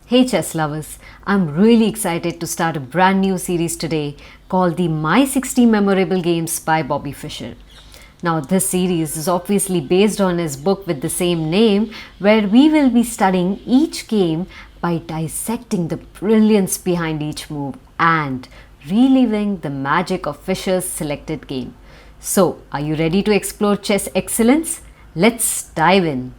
Hey chess lovers, I'm really excited to start a brand new series today called the My 60 Memorable Games by Bobby Fischer. Now this series is obviously based on his book with the same name, where we will be studying each game by dissecting the brilliance behind each move and reliving the magic of Fischer's selected game. So, are you ready to explore chess excellence? Let's dive in.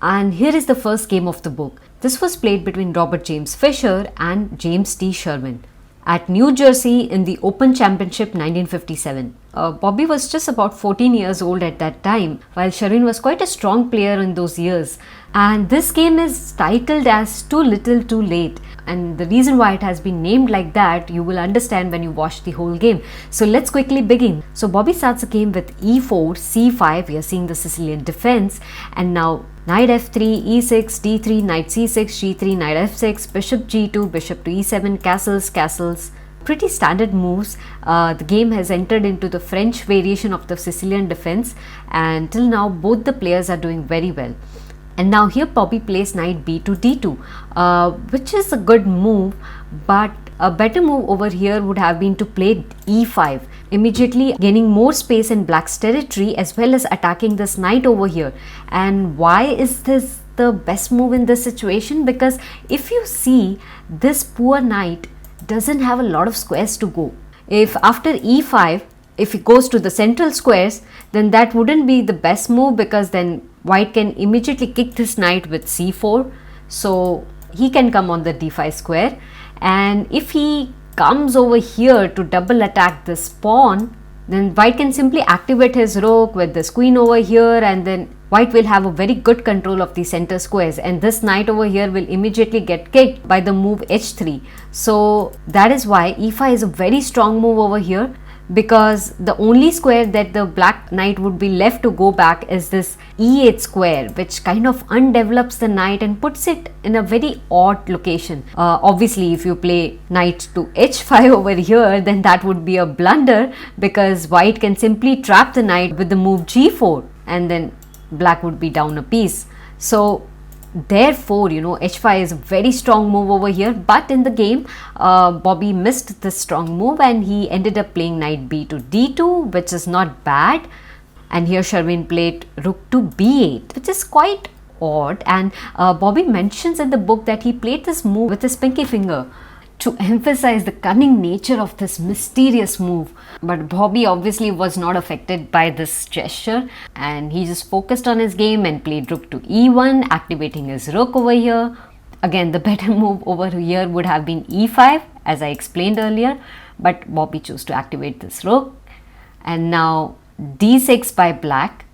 And here is the first game of the book. This was played between Robert James Fischer and James T. Sherwin at New Jersey in the Open Championship 1957. Bobby was just about 14 years old at that time, while Sherwin was quite a strong player in those years. And this game is titled as Too Little Too Late. And the reason why it has been named like that, you will understand when you watch the whole game. So let's quickly begin. So Bobby starts the game with e4, c5, we are seeing the Sicilian defense. And now knight f3, e6, d3, knight c6, g3, knight f6, bishop g2, bishop to e7, castles. Pretty standard moves. The game has entered into the French variation of the Sicilian defense, and till now both the players are doing very well. And now here Bobby plays knight b to d2, which is a good move, but a better move over here would have been to play e5, immediately gaining more space in black's territory as well as attacking this knight over here. And why is this the best move in this situation? Because if you see, this poor knight doesn't have a lot of squares to go. If after e5, if it goes to the central squares, then that wouldn't be the best move, because then white can immediately kick this knight with c4, so he can come on the d5 square. And if he comes over here to double attack this pawn, then white can simply activate his rook with this queen over here, and then white will have a very good control of the center squares, and this knight over here will immediately get kicked by the move h3. So that is why e5 is a very strong move over here, because the only square that the black knight would be left to go back is this e8 square, which kind of undevelops the knight and puts it in a very odd location. Obviously if you play knight to h5 over here, then that would be a blunder, because white can simply trap the knight with the move g4, and then black would be down a piece. So therefore, h5 is a very strong move over here, but in the game Bobby missed this strong move and he ended up playing knight b to d2, which is not bad. And here Sherwin played rook to b8, which is quite odd, and Bobby mentions in the book that he played this move with his pinky finger to emphasize the cunning nature of this mysterious move. But Bobby obviously was not affected by this gesture, and he just focused on his game and played rook to e1, activating his rook over here. Again, the better move over here would have been e5, as I explained earlier, but Bobby chose to activate this rook. And now d6 by black,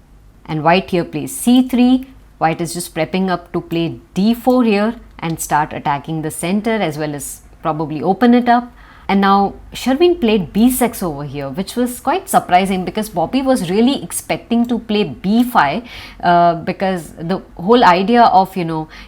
and white here plays c3. White is just prepping up to play d4 here and start attacking the center as well as probably open it up. And now Sherwin played b6 over here, which was quite surprising, because Bobby was really expecting to play b5, because the whole idea of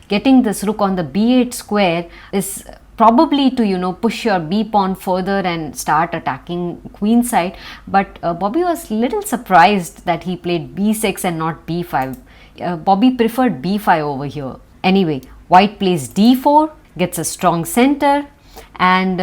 getting this rook on the b8 square is probably to push your b pawn further and start attacking queen side. But Bobby was little surprised that he played b6 and not b5. Bobby preferred b5 over here. Anyway, white plays d4, gets a strong center, and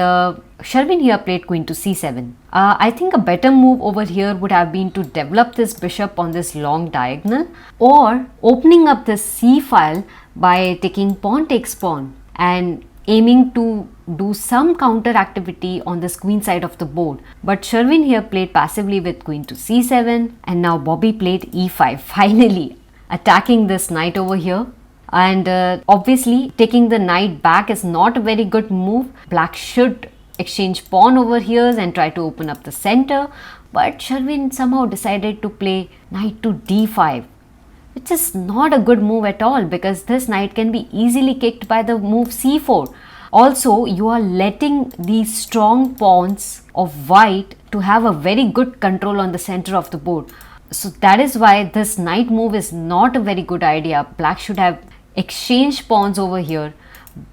Sherwin here played queen to c7. I think a better move over here would have been to develop this bishop on this long diagonal, or opening up this c file by taking pawn takes pawn and aiming to do some counter activity on this queen side of the board. But Sherwin here played passively with queen to c7, and now Bobby played e5, finally attacking this knight over here. And obviously taking the knight back is not a very good move. Black should exchange pawn over here and try to open up the center, but Sherwin somehow decided to play knight to d5, which is not a good move at all, because this knight can be easily kicked by the move c4. Also, you are letting these strong pawns of white to have a very good control on the center of the board. So that is why this knight move is not a very good idea. Black should have exchange pawns over here,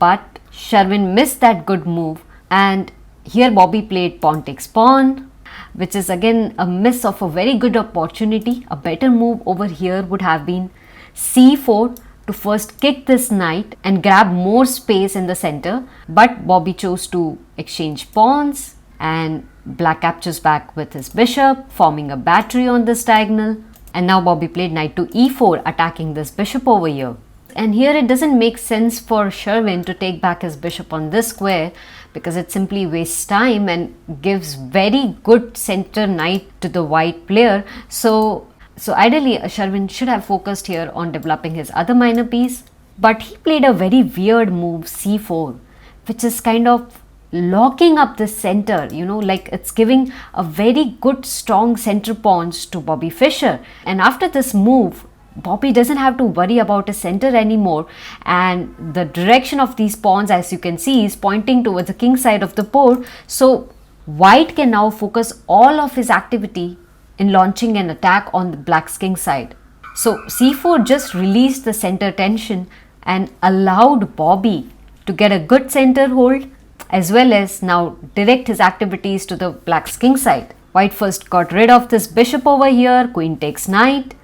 but Sherwin missed that good move, and here Bobby played pawn takes pawn, which is again a miss of a very good opportunity. A better move over here would have been c4, to first kick this knight and grab more space in the center, but Bobby chose to exchange pawns, and black captures back with his bishop, forming a battery on this diagonal. And now Bobby played knight to e4, attacking this bishop over here. And here it doesn't make sense for Sherwin to take back his bishop on this square, because it simply wastes time and gives very good center knight to the white player. So ideally Sherwin should have focused here on developing his other minor piece, but he played a very weird move, c4, which is kind of locking up the center, like it's giving a very good strong center pawns to Bobby Fischer. And after this move, Bobby doesn't have to worry about his center anymore, and the direction of these pawns, as you can see, is pointing towards the king side of the board. So white can now focus all of his activity in launching an attack on the black's king side. So c4 just released the center tension and allowed Bobby to get a good center hold, as well as now direct his activities to the black's king side. White first got rid of this bishop over here, queen takes knight,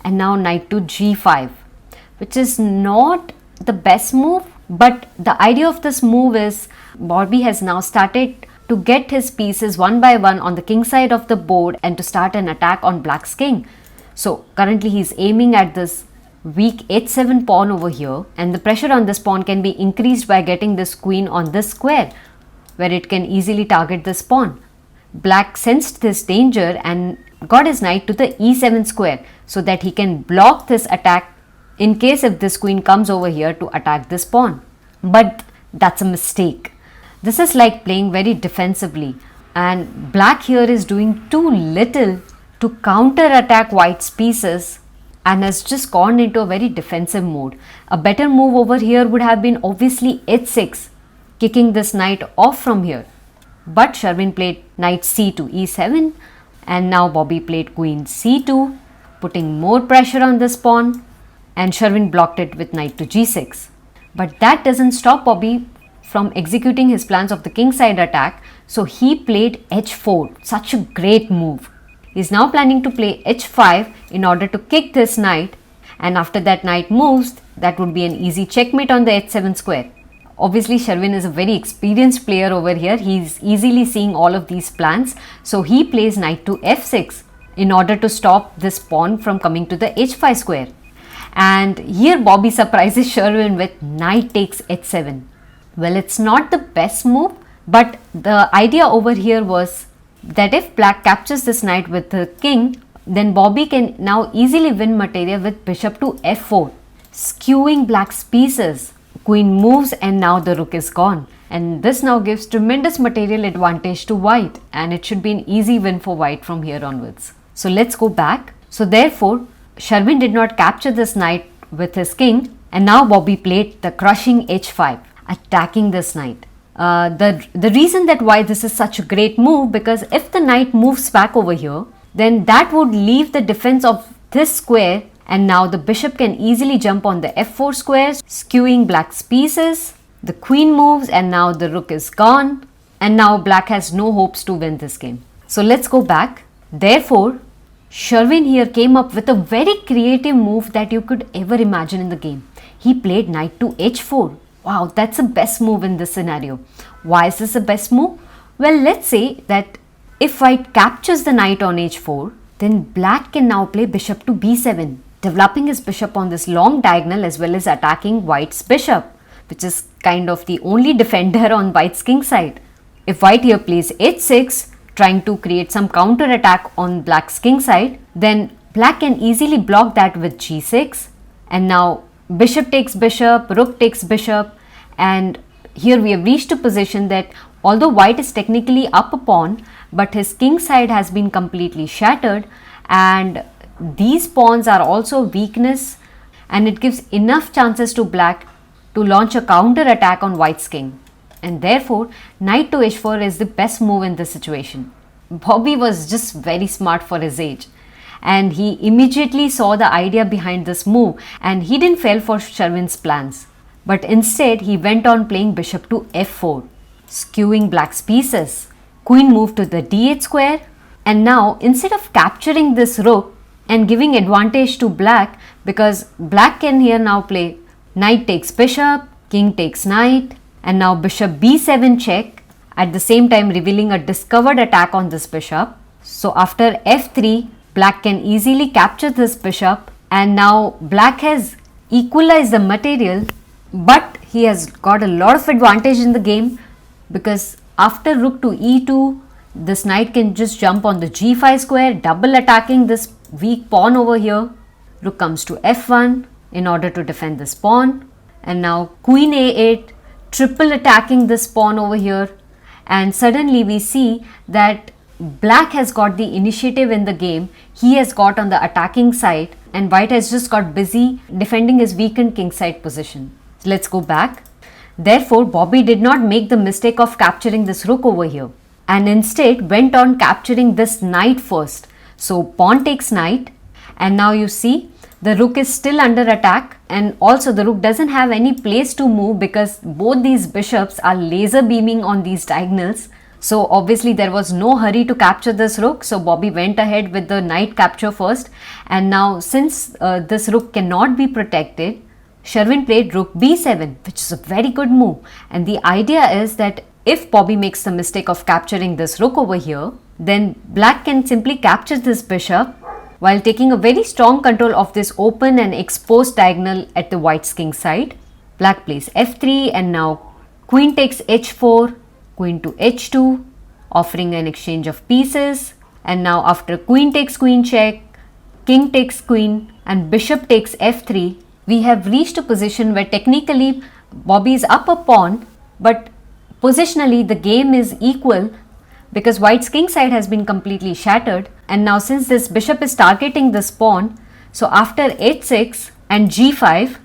and now knight to g5, which is not the best move, but the idea of this move is Bobby has now started to get his pieces one by one on the king side of the board and to start an attack on black's king. So currently he's aiming at this weak h7 pawn over here, and the pressure on this pawn can be increased by getting this queen on this square, where it can easily target this pawn. Black sensed this danger and got his knight to the e7 square so that he can block this attack in case if this queen comes over here to attack this pawn. But that's a mistake. This is like playing very defensively, and black here is doing too little to counter attack white's pieces and has just gone into a very defensive mode. A better move over here would have been obviously h6, kicking this knight off from here. But Sherwin played knight c2 e7, and now Bobby played queen c2, putting more pressure on this pawn, and Sherwin blocked it with knight to g6. But that doesn't stop Bobby from executing his plans of the king side attack, so he played h4, such a great move. He is now planning to play h5 in order to kick this knight, and after that knight moves, that would be an easy checkmate on the h7 square. Obviously Sherwin is a very experienced player over here. He's easily seeing all of these plans, so he plays knight to f6 in order to stop this pawn from coming to the h5 square. And here Bobby surprises Sherwin with knight takes h7. Well, it's not the best move, but the idea over here was that if black captures this knight with the king, then Bobby can now easily win material with bishop to f4, skewing black's pieces. Queen moves and now the rook is gone, and this now gives tremendous material advantage to white, and it should be an easy win for white from here onwards. So let's go back. So therefore Sherwin did not capture this knight with his king, and now Bobby played the crushing h5, attacking this knight. The reason that why this is such a great move, because if the knight moves back over here, then that would leave the defense of this square, and now the bishop can easily jump on the f4 squares, skewing black's pieces. The queen moves and now the rook is gone, and now black has no hopes to win this game. So let's go back. Therefore Sherwin here came up with a very creative move that you could ever imagine in the game. He played knight to h4. Wow, that's the best move in this scenario. Why is this the best move? Well, let's say that if white captures the knight on h4, then black can now play bishop to b7, developing his bishop on this long diagonal as well as attacking white's bishop, which is kind of the only defender on white's king side. If white here plays h6, trying to create some counter attack on black's king side, then black can easily block that with g6, and now bishop takes bishop, rook takes bishop, and here we have reached a position that although white is technically up a pawn, but his king side has been completely shattered, and these pawns are also weakness, and it gives enough chances to black to launch a counter attack on white's king. And therefore knight to h4 is the best move in this situation. Bobby was just very smart for his age, and he immediately saw the idea behind this move, and he didn't fall for Sherwin's plans, but instead he went on playing bishop to f4, skewing black's pieces. Queen moved to the d8 square, and now instead of capturing this rook and giving advantage to black, because black can here now play knight takes bishop, king takes knight, and now bishop b7 check, at the same time revealing a discovered attack on this bishop. So after f3, black can easily capture this bishop, and now black has equalized the material, but he has got a lot of advantage in the game, because after rook to e2, this knight can just jump on the g5 square, double attacking this weak pawn over here. Rook comes to f1 in order to defend this pawn, and now queen a8, triple attacking this pawn over here, and suddenly we see that black has got the initiative in the game. He has got on the attacking side, and white has just got busy defending his weakened kingside position. So let's go back. Therefore, Bobby did not make the mistake of capturing this rook over here, and instead went on capturing this knight first. So pawn takes knight, and now you see the rook is still under attack, and also the rook doesn't have any place to move because both these bishops are laser beaming on these diagonals. So obviously there was no hurry to capture this rook, so Bobby went ahead with the knight capture first. And now since this rook cannot be protected, Sherwin played rook b7, which is a very good move. And the idea is that if Bobby makes the mistake of capturing this rook over here, then black can simply capture this bishop while taking a very strong control of this open and exposed diagonal at the white's king side. Black plays f3, and now queen takes h4, queen to h2, offering an exchange of pieces. And now after queen takes queen check, king takes queen, and bishop takes f3, we have reached a position where technically Bobby is up a pawn, but positionally the game is equal because white's king side has been completely shattered. And now since this bishop is targeting this pawn, so after h6 and g5,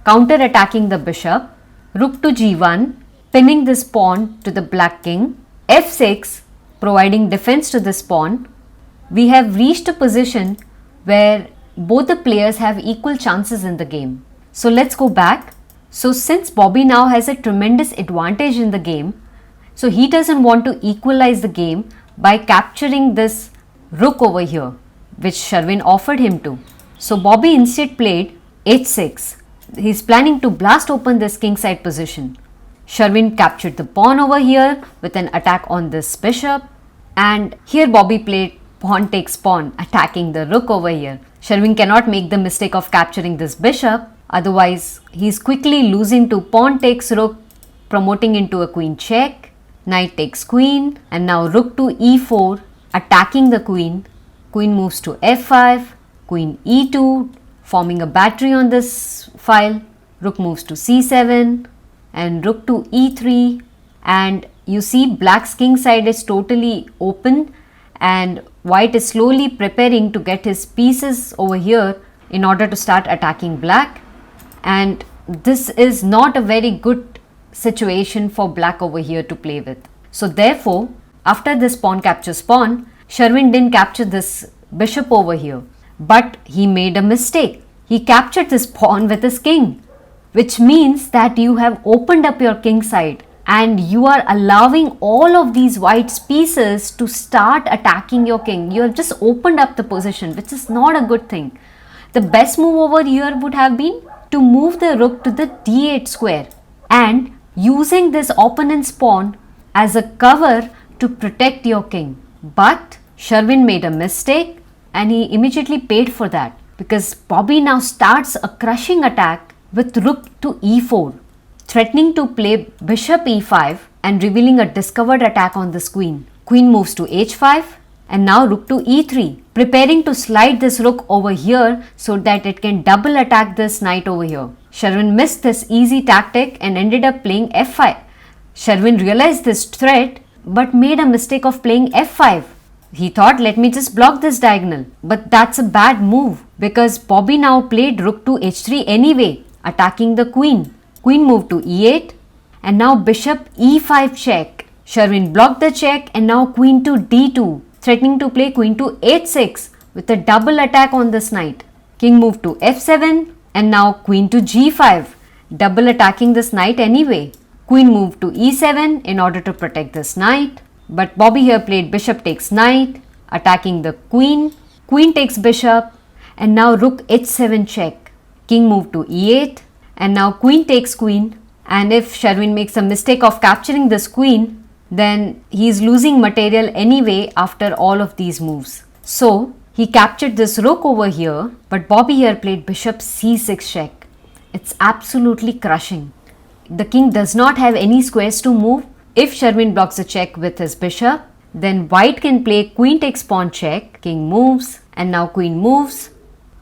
counter attacking the bishop, rook to g1, pinning this pawn to the black king, f6, providing defense to this pawn, we have reached a position where both the players have equal chances in the game. So let's go back. So since Bobby now has a tremendous advantage in the game, so he doesn't want to equalize the game by capturing this rook over here, which Sherwin offered him to. So Bobby instead played h6. He's planning to blast open this kingside position. Sherwin captured the pawn over here with an attack on this bishop, and here Bobby played pawn takes pawn, attacking the rook over here. Sherwin cannot make the mistake of capturing this bishop, otherwise he's quickly losing to pawn takes rook, promoting into a queen check, knight takes queen, and now rook to e4, attacking the queen. Queen moves to f5, queen e2, forming a battery on this file. Rook moves to c7 and rook to e3, and you see black's king side is totally open, and white is slowly preparing to get his pieces over here in order to start attacking black. And this is not a very good situation for black over here to play with. So therefore, after this pawn captures pawn, Sherwin didn't capture this bishop over here, but he made a mistake. He captured this pawn with his king, which means that you have opened up your king side and you are allowing all of these white's pieces to start attacking your king. You have just opened up the position, which is not a good thing. The best move over here would have been to move the rook to the d8 square and using this opponent's pawn as a cover to protect your king. But Sherwin made a mistake and he immediately paid for that, because Bobby now starts a crushing attack with rook to e4, threatening to play bishop e5 and revealing a discovered attack on this queen. Queen moves to h5 and now rook to e3, preparing to slide this rook over here so that it can double attack this knight over here. Sherwin missed this easy tactic and ended up playing f5. Sherwin realized this threat but made a mistake of playing f5. He thought, let me just block this diagonal, but that's a bad move because Bobby now played rook to h3 anyway, attacking the queen. Queen moved to e8 and now bishop e5 check. Sherwin blocked the check and now queen to d2, threatening to play queen to h6 with a double attack on this knight. King moved to f7 and now queen to g5, double attacking this knight anyway. Queen moved to e7 in order to protect this knight, but Bobby here played bishop takes knight, attacking the queen. Queen takes bishop, And now rook h7 check. King move to e8. And now queen takes queen. And if Sherwin makes a mistake of capturing this queen, then he is losing material anyway after all of these moves. So he captured this rook over here, but Bobby here played bishop c6 check. It's absolutely crushing. The king does not have any squares to move. If Sherwin blocks a check with his bishop, then white can play queen takes pawn check, king moves, and now queen moves,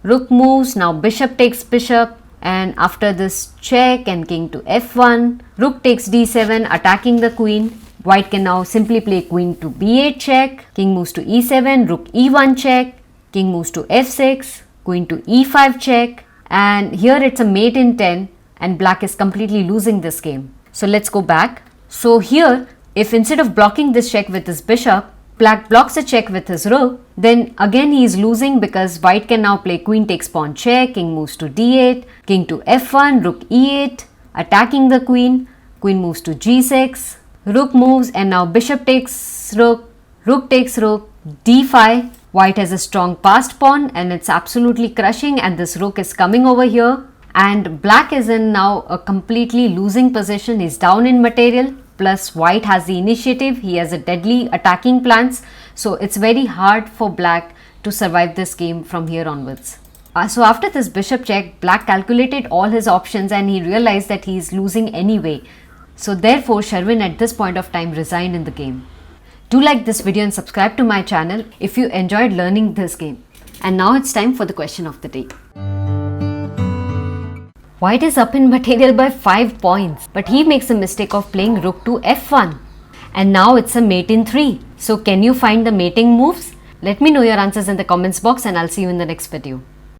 rook moves, now bishop takes bishop, and after this check and king to f1, rook takes d7 attacking the queen. White can now simply play queen to b8 check, king moves to e7, rook e1 check, king moves to f6, queen to e5 check, and here it's a mate in 10 and black is completely losing this game. So let's go back. So here, if instead of blocking this check with his bishop, black blocks a check with his rook, then again he is losing because white can now play queen takes pawn check, king moves to d8, king to f1, rook e8, attacking the queen, queen moves to g6, rook moves, and now bishop takes rook, rook takes rook, d5. White has a strong passed pawn and it's absolutely crushing, and this rook is coming over here. And black is in now a completely losing position. He's down in material. Plus white has the initiative. He has a deadly attacking plans. So it's very hard for black to survive this game from here onwards. So after this bishop check, black calculated all his options and he realized that he is losing anyway. So therefore Sherwin at this point of time resigned in the game. Do like this video and subscribe to my channel if you enjoyed learning this game. And now it's time for the question of the day. White is up in material by 5 points, but he makes a mistake of playing rook to f1. And now it's a mate in 3. So can you find the mating moves? Let me know your answers in the comments box and I'll see you in the next video.